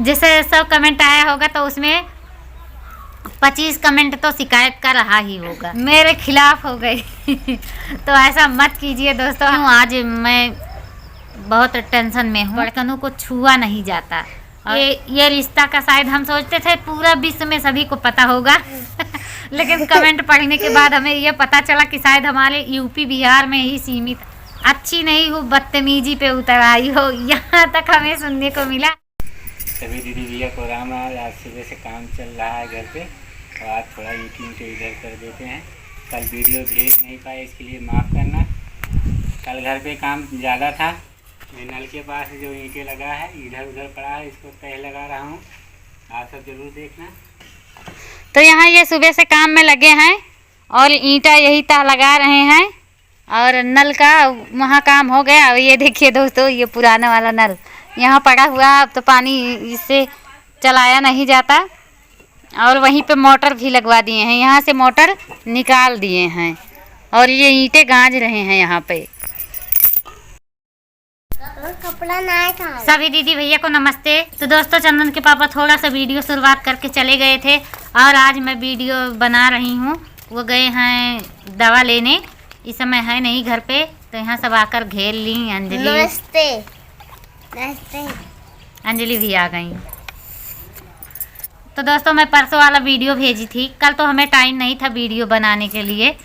जैसे 100 कमेंट आया होगा तो उसमें 25 कमेंट तो शिकायत का रहा ही होगा, मेरे खिलाफ हो गई। तो ऐसा मत कीजिए दोस्तों। आज मैं बहुत टेंशन में हूँ। बड़कनों को छुआ नहीं जाता। और ये रिश्ता का शायद हम सोचते थे पूरा विश्व में सभी को पता होगा। लेकिन कमेंट पढ़ने के बाद हमें ये पता चला कि शायद हमारे यूपी बिहार में ही सीमित। अच्छी नहीं हो, बदतमीजी पे उतर आई हो, यहाँ तक हमें सुनने को मिला। सभी दीदी भैया को राम राम। आज सुबह से काम चल रहा है घर पे और आज थोड़ा ईंटें इधर कर देते हैं। कल वीडियो भेज नहीं पाए, इसके लिए माफ़ करना। कल घर पे काम ज़्यादा था। मैं नल के पास जो ईंटें लगा है इधर उधर पड़ा है, इसको तह लगा रहा हूँ। आप सब जरूर देखना। तो यहाँ ये सुबह से काम में लगे हैं और ईंटा यही तह लगा रहे हैं और नल का वहाँ काम हो गया। और ये देखिए दोस्तों, ये पुराना वाला नल यहाँ पड़ा हुआ, अब तो पानी इससे चलाया नहीं जाता। और वहीं पे मोटर भी लगवा दिए हैं, यहाँ से मोटर निकाल दिए हैं और ये ईंटें गांज रहे हैं यहाँ पे। कपड़ा नहीं था। सभी दीदी भैया को नमस्ते। तो दोस्तों, चंदन के पापा थोड़ा सा वीडियो शुरुआत करके चले गए थे और आज मैं वीडियो बना रही हूँ। वो गए हैं दवा लेने, इस समय है नहीं घर पे, तो यहाँ सब आकर घेर ली। अंजलि नमस्ते। नमस्ते। अंजलि भी आ गई। तो दोस्तों, मैं परसों वाला वीडियो भेजी थी। कल तो हमें टाइम नहीं था वीडियो बनाने के लिए,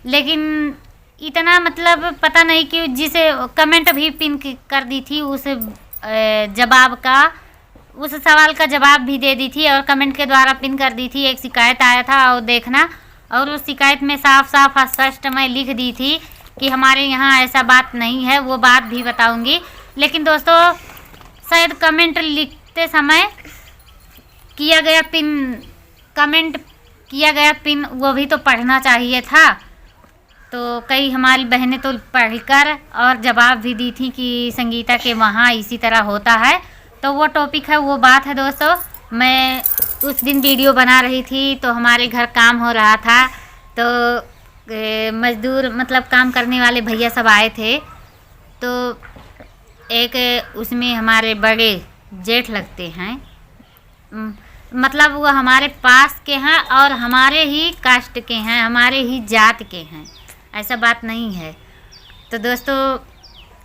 लेकिन इतना मतलब पता नहीं कि जिसे कमेंट भी पिन कर दी थी उस जवाब का, उस सवाल का जवाब भी दे दी थी और कमेंट के द्वारा पिन कर दी थी। एक शिकायत आया था और देखना, और उस शिकायत में साफ साफ स्पष्ट मैं लिख दी थी कि हमारे यहाँ ऐसा बात नहीं है। वो बात भी बताऊंगी। लेकिन दोस्तों, शायद कमेंट लिखते समय किया गया पिन, कमेंट किया गया पिन वो भी तो पढ़ना चाहिए था। तो कई हमारी बहनें तो पढ़कर और जवाब भी दी थी कि संगीता के वहाँ इसी तरह होता है। तो वो टॉपिक है, वो बात है दोस्तों। मैं उस दिन वीडियो बना रही थी तो हमारे घर काम हो रहा था, तो मज़दूर मतलब काम करने वाले भैया सब आए थे। तो एक उसमें हमारे बड़े जेठ लगते हैं, मतलब वो हमारे पास के हैं और हमारे ही कास्ट के हैं, हमारे ही जात के हैं, ऐसा बात नहीं है। तो दोस्तों,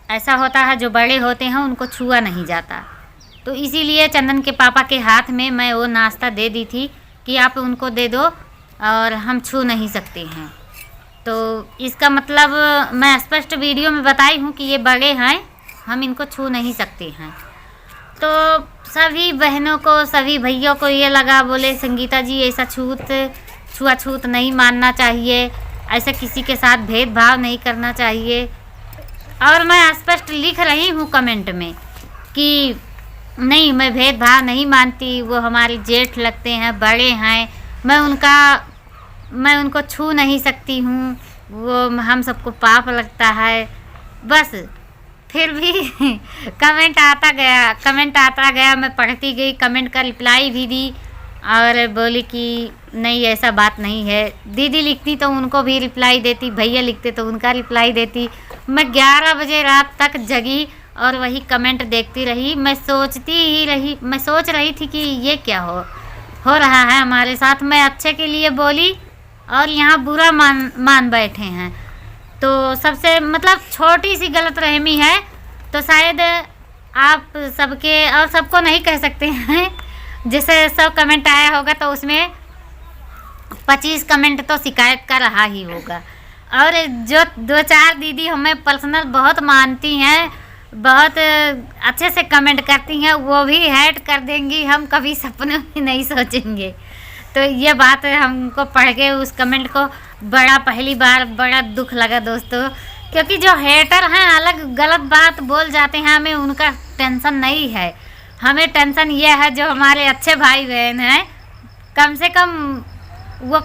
ऐसा होता है, जो बड़े होते हैं उनको छुआ नहीं जाता। तो इसीलिए चंदन के पापा के हाथ में मैं वो नाश्ता दे दी थी कि आप उनको दे दो और हम छू नहीं सकते हैं। तो इसका मतलब मैं स्पष्ट वीडियो में बताई हूँ कि ये बड़े हैं, हम इनको छू नहीं सकते हैं। तो सभी बहनों को, सभी भैयों को ये लगा, बोले संगीता जी ऐसा छुआछूत नहीं मानना चाहिए, ऐसा किसी के साथ भेदभाव नहीं करना चाहिए। और मैं स्पष्ट लिख रही हूँ कमेंट में कि नहीं, मैं भेदभाव नहीं मानती, वो हमारे जेठ लगते हैं, बड़े हैं, मैं उनको छू नहीं सकती हूँ, वो हम सबको पाप लगता है। बस फिर भी कमेंट आता गया, मैं पढ़ती गई, कमेंट का रिप्लाई भी दी और बोली कि नहीं ऐसा बात नहीं है। दीदी लिखती तो उनको भी रिप्लाई देती, भैया लिखते तो उनका रिप्लाई देती। मैं 11 बजे रात तक जगी और वही कमेंट देखती रही। मैं सोच रही थी कि ये क्या हो रहा है हमारे साथ। मैं अच्छे के लिए बोली और यहाँ बुरा मान बैठे हैं। तो सबसे मतलब छोटी सी गलतफहमी है, तो शायद आप सबके और सबको नहीं कह सकते हैं। जैसे 100 कमेंट आया होगा तो उसमें 25 कमेंट तो शिकायत का रहा ही होगा। और जो 2-4 दीदी हमें पर्सनल बहुत मानती हैं, बहुत अच्छे से कमेंट करती हैं, वो भी हेट कर देंगी, हम कभी सपने में नहीं सोचेंगे। तो ये बात हमको पढ़ के उस कमेंट को पहली बार बड़ा दुख लगा दोस्तों, क्योंकि जो हेटर हैं अलग गलत बात बोल जाते हैं, हमें उनका टेंशन नहीं है। हमें टेंशन ये है जो हमारे अच्छे भाई बहन हैं, कम से कम वो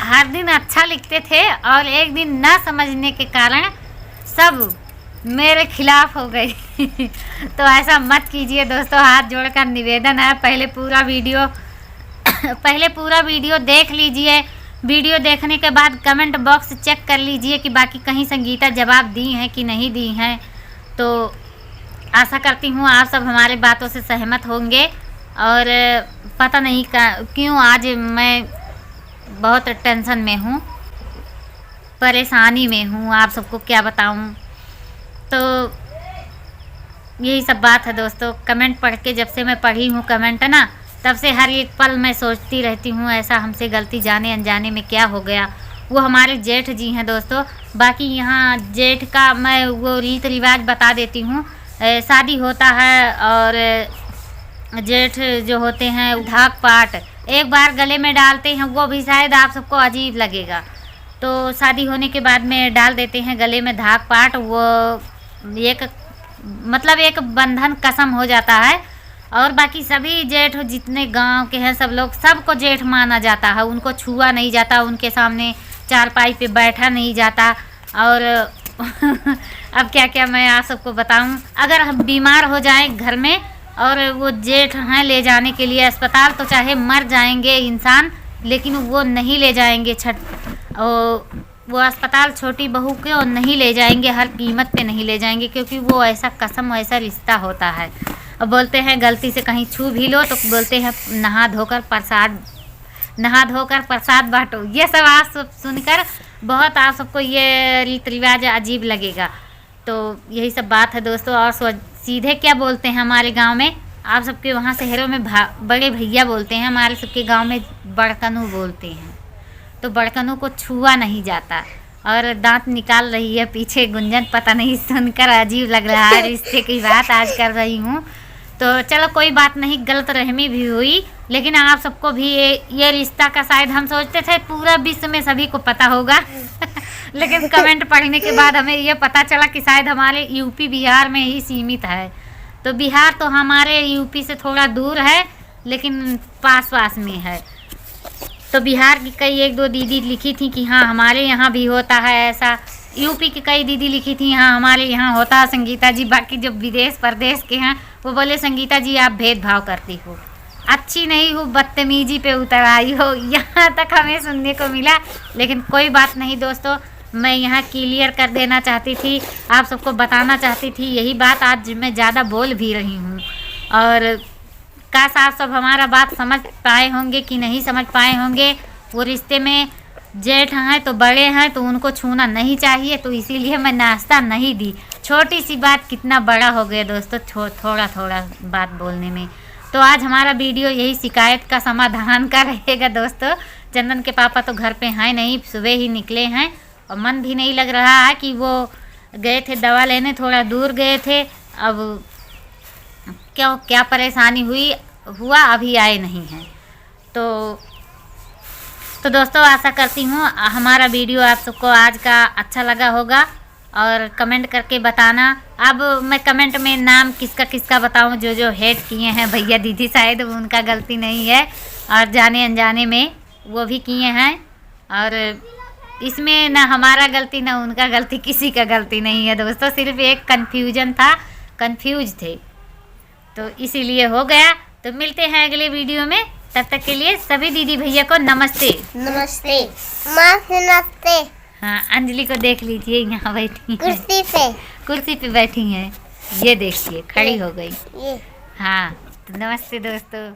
हर दिन अच्छा लिखते थे और एक दिन ना समझने के कारण सब मेरे खिलाफ हो गए। तो ऐसा मत कीजिए दोस्तों, हाथ जोड़कर निवेदन है। पहले पूरा वीडियो देख लीजिए। वीडियो देखने के बाद कमेंट बॉक्स चेक कर लीजिए कि बाकी कहीं संगीता जवाब दी हैं कि नहीं दी हैं। तो आशा करती हूँ आप सब हमारे बातों से सहमत होंगे और पता नहीं क्यों आज मैं बहुत टेंशन में हूँ, परेशानी में हूँ, आप सबको क्या बताऊँ। तो यही सब बात है दोस्तों। कमेंट पढ़ के जब से मैं पढ़ी हूँ कमेंट ना, तब से हर एक पल मैं सोचती रहती हूँ ऐसा हमसे गलती जाने अनजाने में क्या हो गया। वो हमारे जेठ जी हैं दोस्तों। बाकी यहाँ जेठ का मैं वो रीत रिवाज बता देती हूँ। शादी होता है और जेठ जो होते हैं धाक पाट एक बार गले में डालते हैं, वो भी शायद आप सबको अजीब लगेगा। तो शादी होने के बाद में डाल देते हैं गले में धाक पाट। वो एक मतलब एक बंधन कसम हो जाता है। और बाकी सभी जेठ जितने गांव के हैं सब लोग, सबको जेठ माना जाता है। उनको छुआ नहीं जाता, उनके सामने चारपाई पे बैठा नहीं जाता। और अब क्या क्या मैं आप सबको बताऊं। अगर हम बीमार हो जाएं घर में और वो जेठ हैं ले जाने के लिए अस्पताल, तो चाहे मर जाएंगे इंसान लेकिन वो नहीं ले जाएंगे वो अस्पताल छोटी बहू के और नहीं ले जाएंगे, हर कीमत पे नहीं ले जाएंगे, क्योंकि वो ऐसा कसम ऐसा रिश्ता होता है। अब बोलते हैं गलती से कहीं छू भी लो तो बोलते हैं नहा धोकर प्रसाद बांटो। ये सब आप सब सुनकर बहुत आप सबको ये रीत रिवाज अजीब लगेगा। तो यही सब बात है दोस्तों। और सीधे क्या बोलते हैं हमारे गांव में, आप सबके वहाँ शहरों में बड़े भैया बोलते हैं, हमारे सबके गांव में बड़कनू बोलते हैं। तो बड़कनू को छुआ नहीं जाता। और दांत निकाल रही है पीछे गुंजन, पता नहीं सुनकर अजीब लग रहा है। रिश्ते की बात आज कर रही हूँ तो चलो कोई बात नहीं, गलत रहमी भी हुई, लेकिन आप सबको भी ये रिश्ता का शायद हम सोचते थे पूरा विश्व में सभी को पता होगा लेकिन कमेंट पढ़ने के बाद हमें ये पता चला कि शायद हमारे यूपी बिहार में ही सीमित है। तो बिहार तो हमारे यूपी से थोड़ा दूर है लेकिन पास पास में है। तो बिहार की कई एक दो दीदी लिखी थी कि हाँ हमारे यहाँ भी होता है ऐसा। यूपी की कई दीदी लिखी थी हाँ हमारे यहाँ होता है संगीता जी। बाकी जो विदेश प्रदेश के हैं वो बोले संगीता जी आप भेदभाव करती हो, अच्छी नहीं हो, बदतमीजी पे उतर आई हो, यहाँ तक हमें सुनने को मिला। लेकिन कोई बात नहीं दोस्तों, मैं यहाँ क्लियर कर देना चाहती थी, आप सबको बताना चाहती थी यही बात। आज मैं ज़्यादा बोल भी रही हूँ और काश आप सब हमारा बात समझ पाए होंगे कि नहीं समझ पाए होंगे। वो रिश्ते में जेठ हैं तो बड़े हैं तो उनको छूना नहीं चाहिए, तो इसीलिए मैं नाश्ता नहीं दी। छोटी सी बात कितना बड़ा हो गया दोस्तों थोड़ा थोड़ा बात बोलने में। तो आज हमारा वीडियो यही शिकायत का समाधान का रहेगा दोस्तों। चंदन के पापा तो घर पे हैं नहीं, सुबह ही निकले हैं और मन भी नहीं लग रहा है कि वो गए थे दवा लेने, थोड़ा दूर गए थे। अब क्या परेशानी हुआ अभी आए नहीं हैं। तो दोस्तों आशा करती हूँ हमारा वीडियो आप सबको आज का अच्छा लगा होगा और कमेंट करके बताना। अब मैं कमेंट में नाम किसका किसका बताऊँ, जो हेट किए हैं भैया दीदी शायद उनका गलती नहीं है और जाने अनजाने में वो भी किए हैं। और इसमें ना हमारा गलती ना उनका गलती, किसी का गलती नहीं है दोस्तों, सिर्फ एक कन्फ्यूजन था, कन्फ्यूज थे तो इसीलिए हो गया। तो मिलते हैं अगले वीडियो में, तब तक के लिए सभी दीदी भैया को नमस्ते। नमस्ते माँ से नमस्ते। हाँ अंजलि को देख लीजिए यहाँ बैठी है, कुर्सी पे बैठी हैं, ये देखिए खड़ी हो गई। ये हाँ तो नमस्ते दोस्तों।